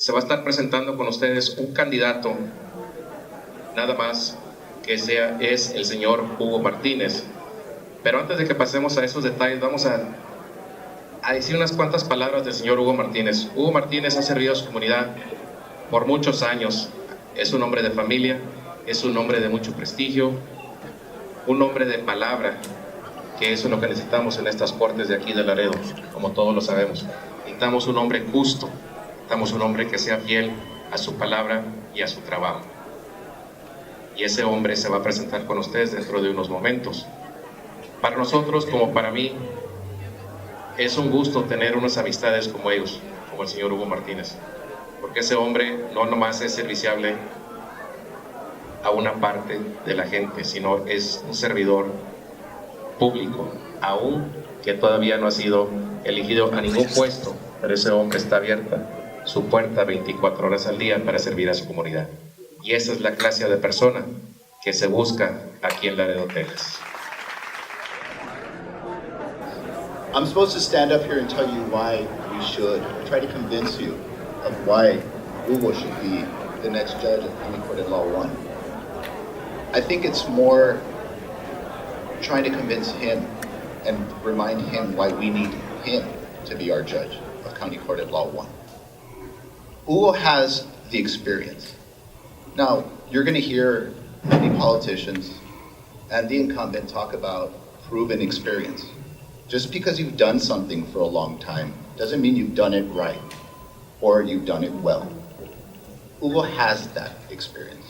se va a estar presentando con ustedes un candidato, nada más que es el señor Hugo Martínez. Pero antes de que pasemos a esos detalles, vamos a decir unas cuantas palabras del señor Hugo Martínez. Hugo Martínez ha servido a su comunidad por muchos años. Es un hombre de familia, es un hombre de mucho prestigio, un hombre de palabra, que eso es lo que necesitamos en estas cortes de aquí de Laredo, como todos lo sabemos. Necesitamos un hombre justo, necesitamos un hombre que sea fiel a su palabra y a su trabajo. Y ese hombre se va a presentar con ustedes dentro de unos momentos. Para nosotros, como para mí, es un gusto tener unas amistades como ellos, como el señor Hugo Martínez, porque ese hombre no nomás es serviciable a una parte de la gente, sino es un servidor público, aún que todavía no ha sido elegido a ningún puesto, pero ese hombre está abierta su puerta 24 horas al día para servir a su comunidad. Y esa es la clase de persona que se busca aquí en Laredo, Texas. I'm supposed to stand up here and tell you why we should try to convince you of why Hugo should be the next judge of County Court at Law 1. I think it's more trying to convince him and remind him why we need him to be our judge of County Court at Law 1. Hugo has the experience. Now, you're going to hear many politicians and the incumbent talk about proven experience. Just because you've done something for a long time doesn't mean you've done it right or you've done it well. Hugo has that experience.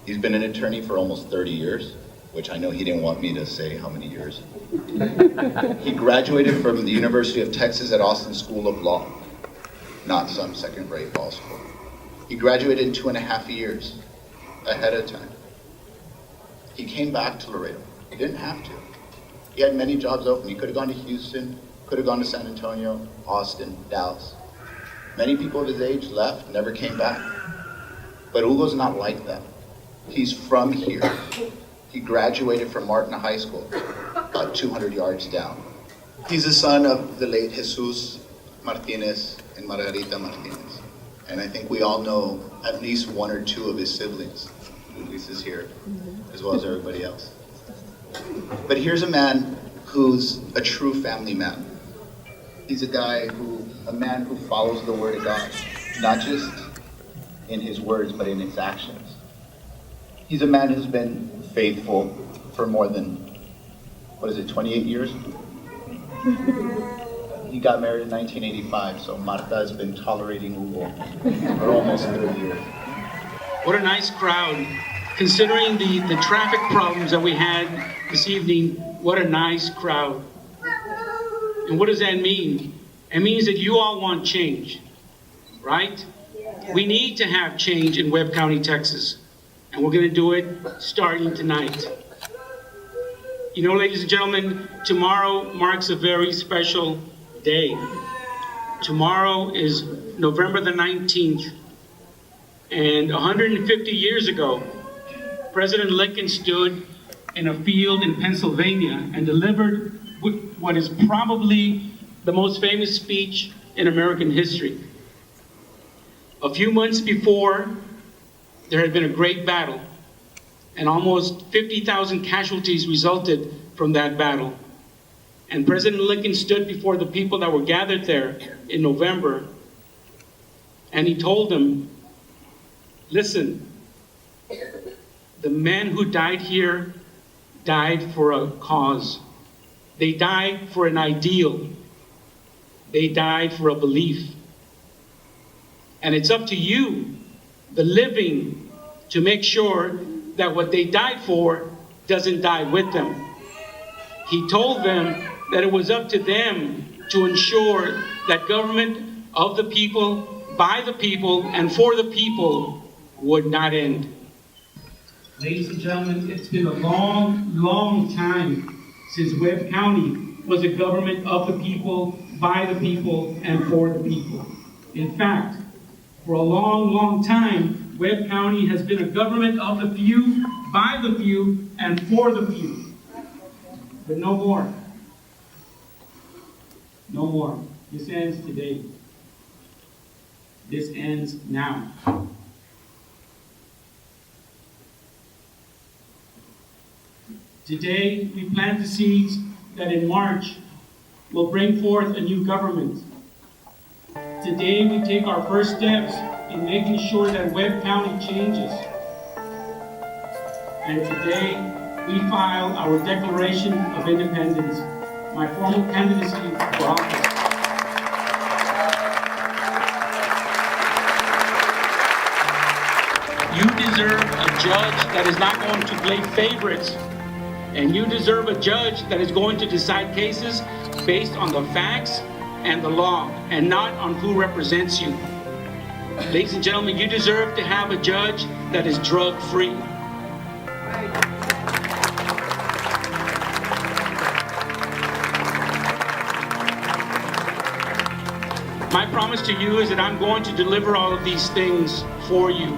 He's been an attorney for almost 30 years, which I know he didn't want me to say how many years. He graduated from the University of Texas at Austin School of Law, not some second-rate law school. He graduated in 2.5 years ahead of time. He came back to Laredo. He didn't have to. He had many jobs open. He could have gone to Houston, could have gone to San Antonio, Austin, Dallas. Many people of his age left, never came back. But Hugo's not like that. He's from here. He graduated from Martin High School, about 200 yards down. He's the son of the late Jesus Martinez and Margarita Martinez. And I think we all know at least one or two of his siblings. Luis is here, as well as everybody else. But here's a man who's a true family man. He's a man who follows the word of God, not just in his words, but in his actions. He's a man who's been faithful for more than, 28 years? He got married in 1985, so Marta has been tolerating Hugo for almost 30 years. What a nice crowd. Considering the traffic problems that we had this evening, what a nice crowd. And what does that mean? It means that you all want change, right? We need to have change in Webb County, Texas. And we're going to do it starting tonight. You know, ladies and gentlemen, tomorrow marks a very special day. Tomorrow is November the 19th. And 150 years ago, President Lincoln stood in a field in Pennsylvania and delivered what is probably the most famous speech in American history. A few months before, there had been a great battle, and almost 50,000 casualties resulted from that battle. And President Lincoln stood before the people that were gathered there in November, and he told them, listen, the men who died here died for a cause. They died for an ideal. They died for a belief. And it's up to you, the living, to make sure that what they died for doesn't die with them. He told them that it was up to them to ensure that government of the people, by the people, and for the people would not end. Ladies and gentlemen, it's been a long, long time since Webb County was a government of the people, by the people, and for the people. In fact, for a long, long time, Webb County has been a government of the few, by the few, and for the few. But no more. No more. This ends today. This ends now. Today, we plant the seeds that in March will bring forth a new government. Today, we take our first steps in making sure that Webb County changes. And today, we file our Declaration of Independence, my formal candidacy for office. You deserve a judge that is not going to play favorites, and you deserve a judge that is going to decide cases based on the facts and the law, and not on who represents you. Ladies and gentlemen, you deserve to have a judge that is drug-free. My promise to you is that I'm going to deliver all of these things for you.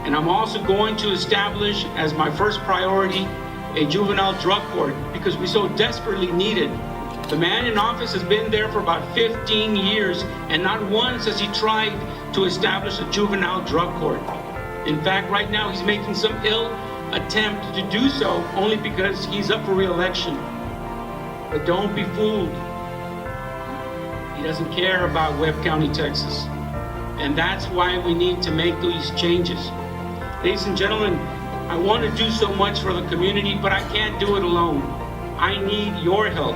And I'm also going to establish as my first priority a juvenile drug court, because we so desperately need it. The man in office has been there for about 15 years, and not once has he tried to establish a juvenile drug court. In fact, right now he's making some ill attempt to do so only because he's up for re-election. But don't be fooled. He doesn't care about Webb County, Texas. And that's why we need to make these changes. Ladies and gentlemen, I want to do so much for the community, but I can't do it alone. I need your help.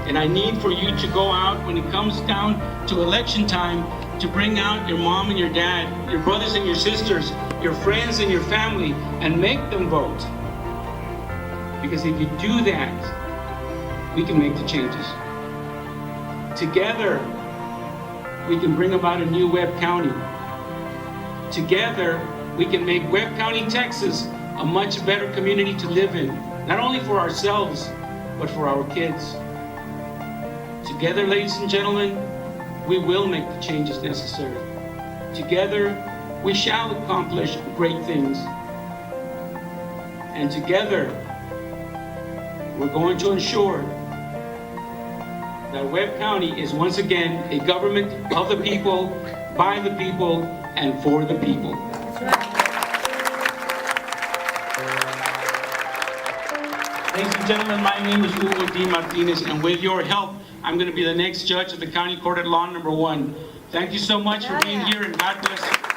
And I need for you to go out when it comes down to election time to bring out your mom and your dad, your brothers and your sisters, your friends and your family, and make them vote. Because if you do that, we can make the changes. Together, we can bring about a new Webb County. Together, we can make Webb County, Texas, a much better community to live in, not only for ourselves, but for our kids. Together, ladies and gentlemen, we will make the changes necessary. Together, we shall accomplish great things. And together, we're going to ensure that Webb County is once again a government of the people, by the people, and for the people. Ladies and gentlemen, my name is Hugo D. Martinez, and with your help, I'm going to be the next judge of the County Court at Law #1. Thank you so much for being here, and God bless you.